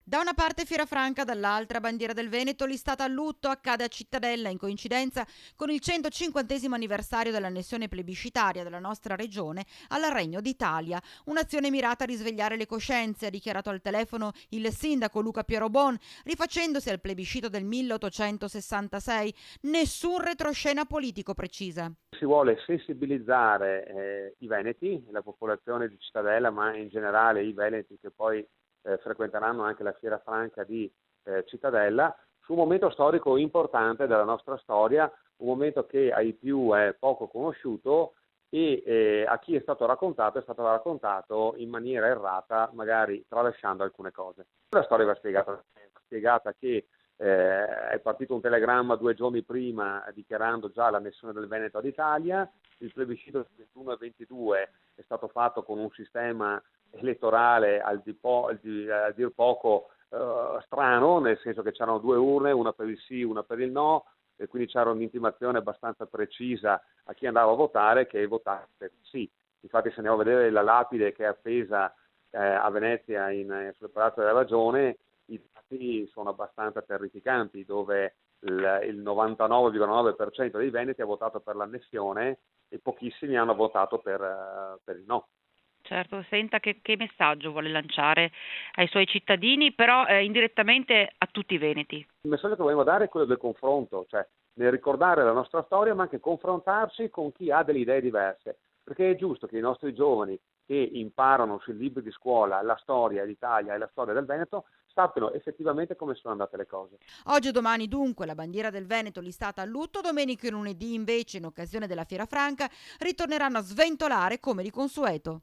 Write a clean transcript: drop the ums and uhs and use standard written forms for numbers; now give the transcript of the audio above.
Da una parte Fiera Franca, dall'altra bandiera del Veneto listata a lutto accade a Cittadella in coincidenza con il 150° anniversario dell'annessione plebiscitaria della nostra regione al Regno d'Italia. Un'azione mirata a risvegliare le coscienze, ha dichiarato al telefono il sindaco Luca Pierobon, rifacendosi al plebiscito del 1866. Nessun retroscena politico, precisa. Si vuole sensibilizzare i veneti, la popolazione di Cittadella, ma in generale i veneti che poi frequenteranno anche la Fiera Franca di Cittadella, su un momento storico importante della nostra storia, un momento che ai più è poco conosciuto e a chi è stato raccontato in maniera errata, magari tralasciando alcune cose. La storia va spiegata che è partito un telegramma 2 giorni prima dichiarando già l'annessione del Veneto all'Italia, il plebiscito del 21 e 22 è stato fatto con un sistema elettorale a dir poco strano, nel senso che c'erano 2 urne, una per il sì, una per il no, e quindi c'era un'intimazione abbastanza precisa a chi andava a votare che votasse sì. Infatti se andiamo a vedere la lapide che è appesa a Venezia sul Palazzo della Ragione, i dati sono abbastanza terrificanti, dove il 99,9% dei veneti ha votato per l'annessione e pochissimi hanno votato per il no. Certo, senta che messaggio vuole lanciare ai suoi cittadini, però indirettamente a tutti i veneti. Il messaggio che vogliamo dare è quello del confronto, cioè nel ricordare la nostra storia, ma anche confrontarci con chi ha delle idee diverse, perché è giusto che i nostri giovani che imparano sui libri di scuola la storia d'Italia e la storia del Veneto sappiano effettivamente come sono andate le cose. Oggi e domani dunque la bandiera del Veneto listata a lutto, domenica e lunedì invece in occasione della Fiera Franca ritorneranno a sventolare come di consueto.